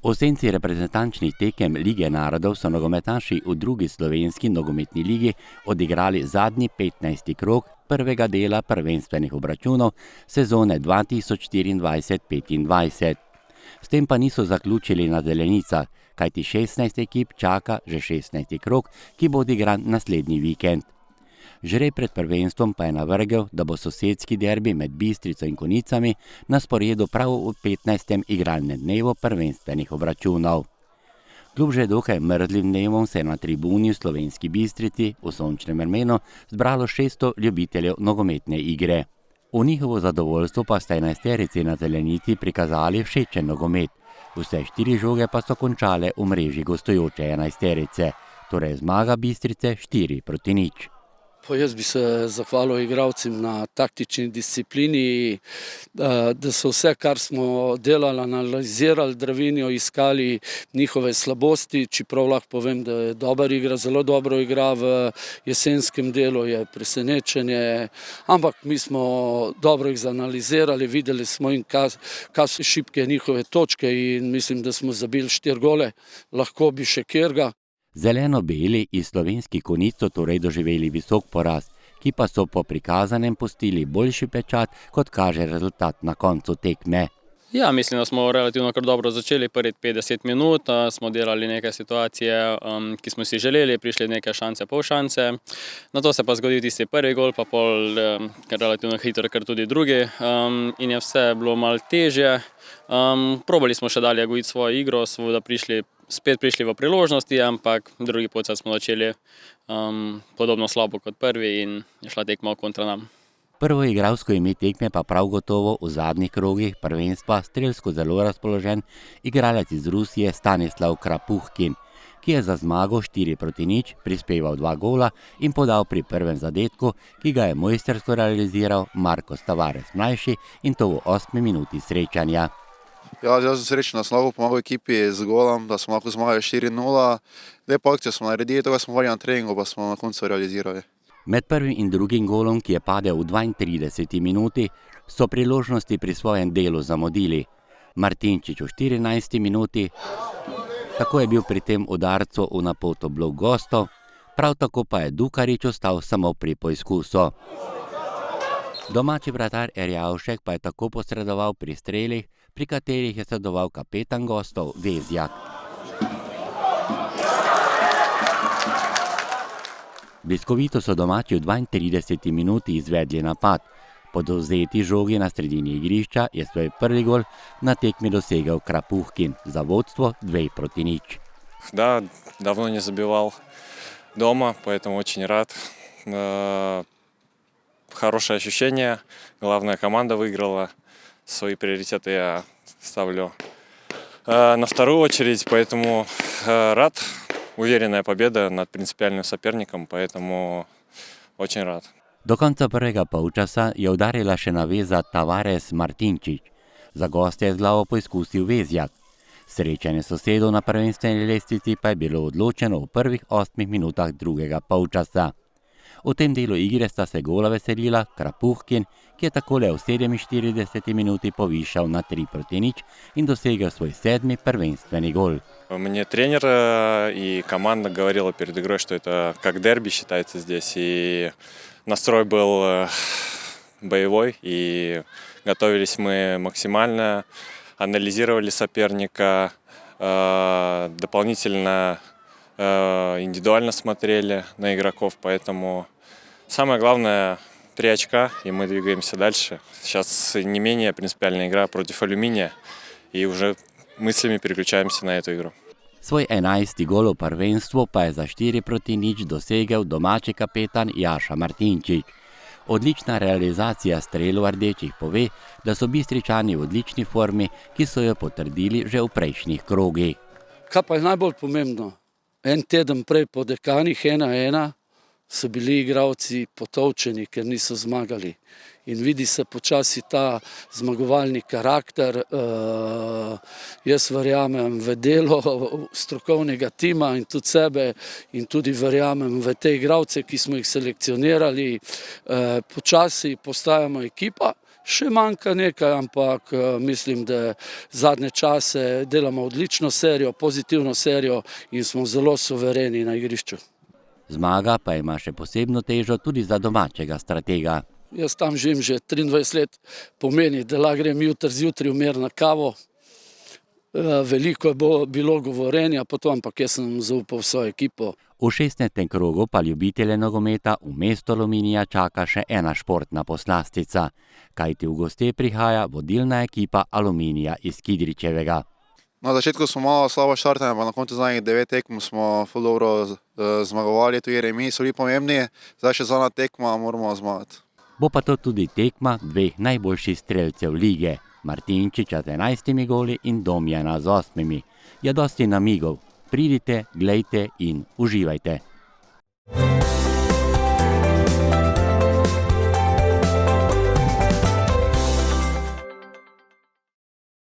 V senci reprezentančnih tekem Lige narodov so nogometaši v drugi slovenski nogometni ligi odigrali zadnji 15. krog prvega dela prvenstvenih obračunov sezone 2024-25. S tem pa niso zaključili na zelenicah, kajti 16 ekip čaka že 16. krog, ki bo odigran naslednji vikend. Žreb pred prvenstvom pa je navrgel, da bo sosedski derbi med Bistrico in Konjicami na sporedu prav v 15. igralnem dnevu prvenstvenih obračunov. Kljub že dokaj mrzlim dnevom se je na tribuni v Slovenski Bistrici v sončnem vremenu zbralo 600 ljubiteljev nogometne igre. V njihovo zadovoljstvo pa sta 11-terici na zelenici prikazali všečen nogomet. Vse 4 žoge pa so končale v mreži gostujoče 11-terice, torej zmaga Bistrice 4-0. Jaz bi se zahvalil igralcem na taktični disciplini, da so vse, kar smo delali, analizirali, Dravinjo, iskali njihove slabosti, čeprav lahko povem, da je dober igra, zelo dobro igra v jesenskem delu, je presenečenje, ampak mi smo dobro jih zanalizirali, videli smo in kaj so šibke njihove točke in mislim, da smo zabili 4 gole, lahko bi še kjerga. Zeleno-beli iz slovenskih Konjic so torej doživeli visok poraz, ki pa so po prikazanem pustili boljši pečat, kot kaže rezultat na koncu tekme. Ja, mislim, da smo relativno kar dobro začeli, prvih 50 minut, smo delali neke situacije, ki smo si želeli, prišli neke šanse, pol šanse. Nato se pa zgodil tisti prvi gol, pa pol relativno hitro, ker tudi drugi in je vse bilo malo težje. Probali smo še dalje gojiti svojo igro, smo da spet prišli v priložnosti, ampak drugi pot smo začeli podobno slabo kot prvi in je šla tekma kontra nam. Prvo igralsko ime tekme pa prav gotovo v zadnjih krogih prvenstva strelsko zelo razpoložen igralec iz Rusije Stanislav Krapuhkin, ki je za zmago 4-0 prispeval 2 gola in podal pri prvem zadetku, ki ga je mojstersko realiziral Marko Tavares mlajši in to v 8. minuti srečanja. Ja, jaz sem srečen naslovu, pomagal ekipi z golom, da smo lahko zmagali 4-0. Lepo akcijo smo naredili, tega smo varili na treningu, pa smo na koncu realizirali. Med prvim in drugim golom, ki je padel v 32. minuti, so priložnosti pri svojem delu zamudili. Martinčič v 14. minuti, tako je bil pri tem udarcu v napoto blok gostov, prav tako pa je Dukarič ostal samo pri poizkusu. Domači vratar Erjavšek pa je tako posredoval pri strelih, pri katerih je sledoval kapetan gostov Vezjak. Bliskovito so domači v 32. minuti izvedli napad. Po dovzeti žogi na sredini igrišča je svoj prvi gol na tekmi dosegel Krapuhkin za vodstvo 2-0. Да, давно не забивал дома, поэтому очень рад. Хорошее ощущение. Главная команда выиграла. Свои приоритеты я ставлю на вторую очередь, поэтому рад. Уверенная победа над принципиальным соперником, поэтому очень рад. Do konca prvega polčasa je udarila še naveza Tavares Martinčič. Za goste je z glavo poizkusil Vezjak. Srečanje sosedov na prvenstveni lestvici pa je bilo odločeno v prvih 8 minutah drugega polčasa. V tem delu igre sta se gola veselila Krapuhkin, ki je takole v 47. minuti povišal na 3-0 in dosegel svoj 7. prvenstveni gol. Мне тренер и команда говорила перед игрой, что это как дерби считается здесь, и настрой был боевой, и готовились мы максимально, анализировали соперника, дополнительно индивидуально смотрели на игроков, поэтому самое главное 3 очка, и мы двигаемся дальше. Сейчас не менее принципиальная игра против Алюминия, и уже мыслями переключаемся на эту игру. Svoj 11. gol v prvenstvu pa je za 4-0 dosegel domači kapetan Jaša Martinčič. Odlična realizacija strelov rdečih pove, da so Bistričani v odlični formi, ki so jo potrdili že v prejšnjih krogih. Kaj pa je najbolj pomembno? En teden prej po Dekanih 1-1 so bili igralci potolčeni, ker niso zmagali. In vidi se počasi ta zmagovalni karakter. Jaz verjamem v delo strokovnega tima in tudi sebe in tudi verjamem v te igralce, ki smo jih selekcionirali. Počasi postajamo ekipa, Še manjka nekaj, ampak mislim, da zadnje čase delamo odlično serijo, pozitivno serijo in smo zelo suvereni na igrišču. Zmaga pa ima še posebno težo tudi za domačega stratega. Jaz tam živim že 23 let, pomeni, da lahko grem jutri zjutraj vmer na kavo. Veliko je bilo govorenja potom, ampak jaz sem zaupal v svojo ekipo. V 16. krogu pa ljubitelje nogometa v mesto Aluminija čaka še ena športna poslastica, kajti v goste prihaja vodilna ekipa Aluminija iz Kidričevega. Na začetku smo malo slabo štartali, pa na koncu zadnjih 9 tekm smo ful dobro zmagovali, tudi remi so bili pomembni, zdaj še zadnja tekma moramo zmagati. Bo pa to tudi tekma dveh najboljših strelcev lige, Martinčiča z 11 goli in Domjana z 8. Je dosti namigov. Pridite, glejte in uživajte.